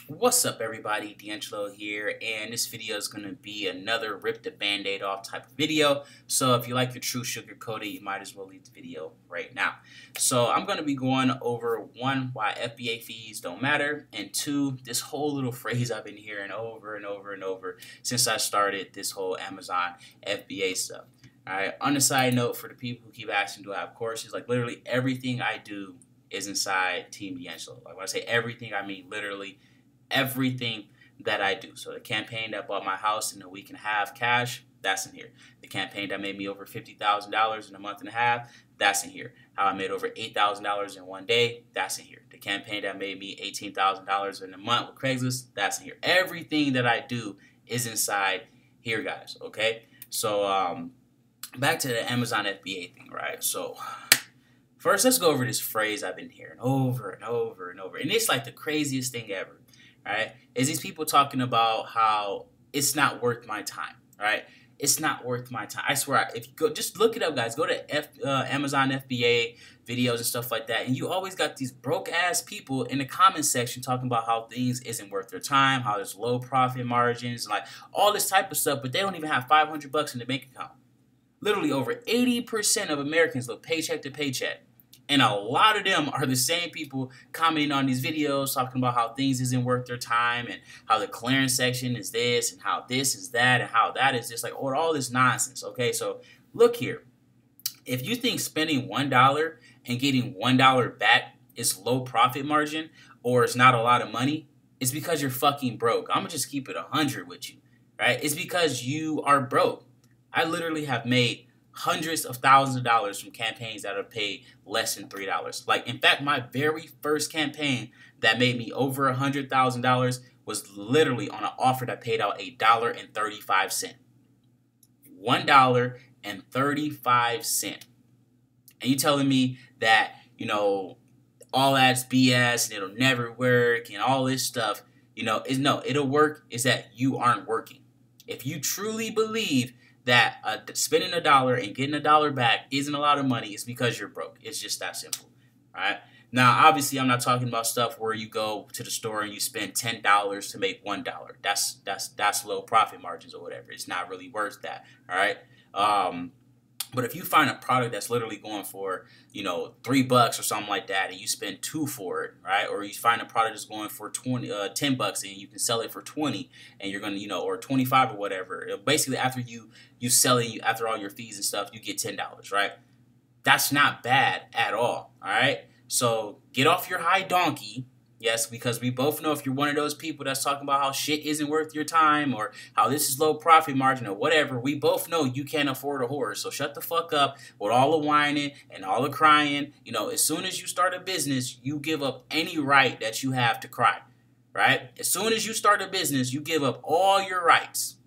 What's up, everybody? DeAngelo here, and this video is going to be another rip the band-aid off type of video. So if you like your true sugar coated, you might as well leave the video right now. So I'm going to be going over one, why FBA fees don't matter, and two, this whole little phrase I've been hearing over and over and over since I started this whole Amazon FBA stuff. Alright, on the side note, for the people who keep asking, do I have courses? Like literally everything I do is inside Team DeAngelo. Like when I say everything, I mean literally everything that I do. So the campaign that bought my house in a week and a half cash, that's in here. The campaign that made me over $50,000 in a month and a half, that's in here. How I made over $8,000 in one day, that's in here. The campaign that made me $18,000 in a month with Craigslist, that's in here. Everything that I do is inside here, guys, okay? So back to the Amazon FBA thing, right? So first, let's go over this phrase I've been hearing over and over and over. And it's like the craziest thing ever. Right, is these people talking about how it's not worth my time, right? It's not worth my time. I swear, if you go, just look it up, guys. Go to Amazon FBA videos and stuff like that, and you always got these broke-ass people in the comment section talking about how things isn't worth their time, how there's low profit margins, and like all this type of stuff, but they don't even have $500 in the bank account. Literally over 80% of Americans live paycheck to paycheck. And a lot of them are the same people commenting on these videos, talking about how things isn't worth their time and how the clearance section is this and how this is that and how that is just like all this nonsense. Okay, so look here. If you think spending $1 and getting $1 back is low profit margin or it's not a lot of money, it's because you're fucking broke. I'm going to just keep it 100 with you, right? It's because you are broke. I literally have made hundreds of thousands of dollars from campaigns that have paid less than $3. Like, in fact, my very first campaign that made me over $100,000 was literally on an offer that paid out $1.35. $1.35. And you telling me that, you know, all that's BS and it'll never work and all this stuff, you know, no, it'll work is that you aren't working. If you truly believe that spending $1 and getting $1 back isn't a lot of money, it's because you're broke. It's just that simple, right? Now, obviously, I'm not talking about stuff where you go to the store and you spend $10 to make $1. That's low profit margins or whatever. It's not really worth that, all right? But if you find a product that's literally going for, you know, $3 or something like that, and you spend $2 for it, right? Or you find a product that's going for $10 and you can sell it for $20, and you're gonna, you know, or $25 or whatever. Basically, after you sell it, after all your fees and stuff, you get $10, right? That's not bad at all right? So get off your high donkey. Yes, because we both know if you're one of those people that's talking about how shit isn't worth your time or how this is low profit margin or whatever, we both know you can't afford a horse. So shut the fuck up with all the whining and all the crying. You know, as soon as you start a business, you give up any right that you have to cry, right? As soon as you start a business, you give up all your rights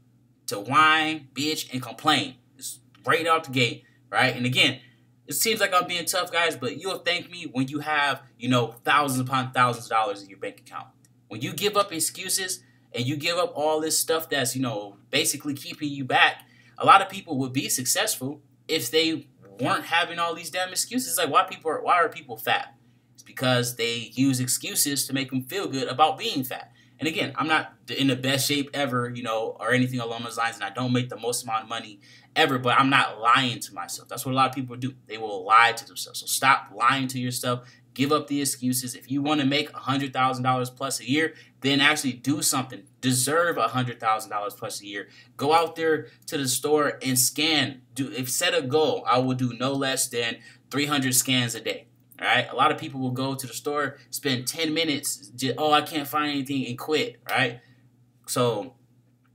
to whine, bitch, and complain. It's right out the gate, right? And again, it seems like I'm being tough, guys, but you'll thank me when you have, you know, thousands upon thousands of dollars in your bank account. When you give up excuses and you give up all this stuff that's, you know, basically keeping you back, a lot of people would be successful if they weren't having all these damn excuses. Like, why are people fat? It's because they use excuses to make them feel good about being fat. And again, I'm not in the best shape ever, you know, or anything along those lines, and I don't make the most amount of money ever, but I'm not lying to myself. That's what a lot of people do. They will lie to themselves. So stop lying to yourself. Give up the excuses. If you want to make $100,000 plus a year, then actually do something. Deserve $100,000 plus a year. Go out there to the store and scan. Set a goal. I will do no less than 300 scans a day. All right, a lot of people will go to the store, spend 10 minutes, I can't find anything, and quit, right? So,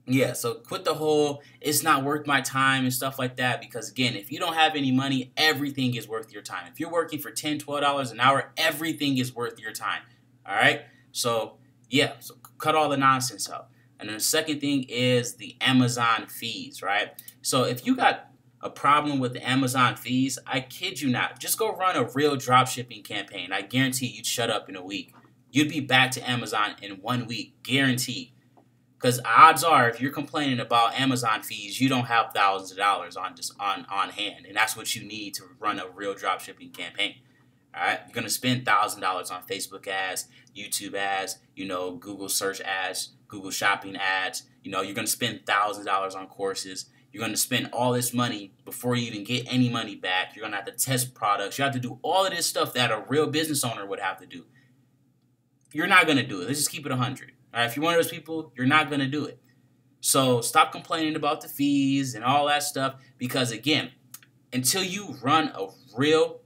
yeah, so quit the whole, it's not worth my time and stuff like that, because, again, if you don't have any money, everything is worth your time. If you're working for $10, $12 an hour, everything is worth your time, all right? So, yeah, so cut all the nonsense out. And then the second thing is the Amazon fees, right? So if you got a problem with the Amazon fees, I kid you not. Just go run a real dropshipping campaign. I guarantee you'd shut up in a week. You'd be back to Amazon in 1 week, guaranteed. Because odds are, if you're complaining about Amazon fees, you don't have thousands of dollars on hand, and that's what you need to run a real dropshipping campaign, All right, you're gonna spend $1,000 on Facebook ads, YouTube ads, Google search ads, Google shopping ads. You're gonna spend $1,000 on courses. You're gonna spend all this money before you even get any money back. You're gonna have to test products. You have to do all of this stuff that a real business owner would have to do. You're not gonna do it. Let's just keep it 100. All right, if you're one of those people, you're not gonna do it. So stop complaining about the fees and all that stuff, because again, until you run a real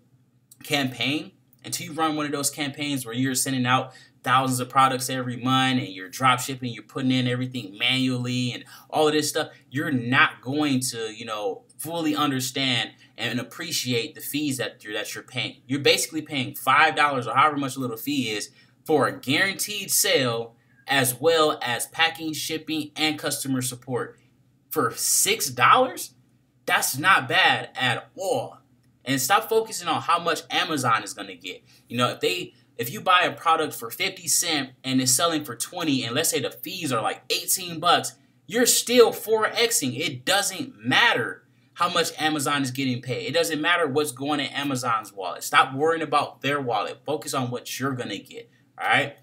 campaign, until you run one of those campaigns where you're sending out thousands of products every month and you're drop shipping, you're putting in everything manually and all of this stuff, you're not going to, fully understand and appreciate the fees that you're paying. You're basically paying $5 or however much a little fee is for a guaranteed sale, as well as packing, shipping, and customer support. For $6, that's not bad at all. And stop focusing on how much Amazon is going to get. If you buy a product for 50 cents and it's selling for 20, and let's say the fees are like 18 bucks, you're still 4xing. It doesn't matter how much Amazon is getting paid. It doesn't matter what's going in Amazon's wallet. Stop worrying about their wallet. Focus on what you're going to get. All right?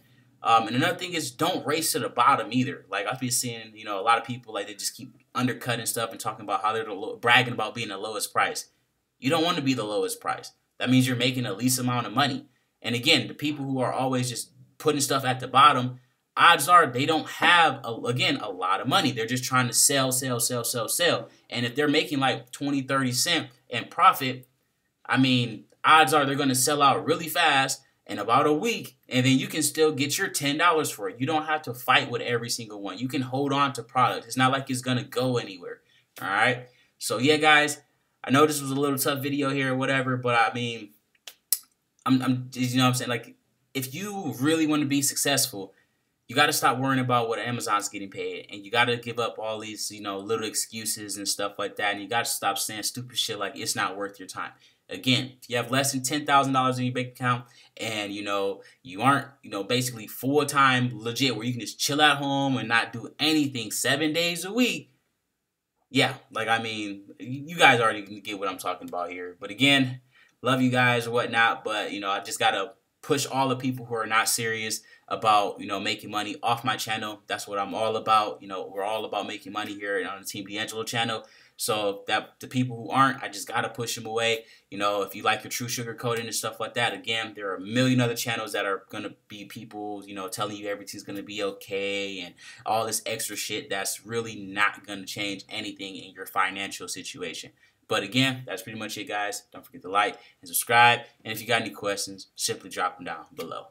And another thing is, don't race to the bottom either. Like, I've been seeing, a lot of people, like, they just keep undercutting stuff and talking about how they're bragging about being the lowest price. You don't want to be the lowest price. That means you're making the least amount of money. And again, the people who are always just putting stuff at the bottom, odds are they don't have, a lot of money. They're just trying to sell. And if they're making like 20, 30 cents in profit, odds are they're going to sell out really fast in about a week, and then you can still get your $10 for it. You don't have to fight with every single one. You can hold on to product. It's not like it's going to go anywhere. All right? So, yeah, guys, I know this was a little tough video here or whatever, but I'm what I'm saying? Like, if you really want to be successful, you got to stop worrying about what Amazon's getting paid, and you got to give up all these, little excuses and stuff like that, and you got to stop saying stupid shit like it's not worth your time. Again, if you have less than $10,000 in your bank account and, you aren't, basically full-time legit where you can just chill at home and not do anything 7 days a week, yeah, you guys already get what I'm talking about here. But again, love you guys or whatnot, but, I just got to push all the people who are not serious about, making money off my channel. That's what I'm all about. We're all about making money here on the Team DeAngelo channel. So that the people who aren't, I just got to push them away. If you like your true sugar coating and stuff like that, again, there are a million other channels that are going to be people, telling you everything's going to be okay and all this extra shit that's really not going to change anything in your financial situation. But again, that's pretty much it, guys. Don't forget to like and subscribe. And if you got any questions, simply drop them down below.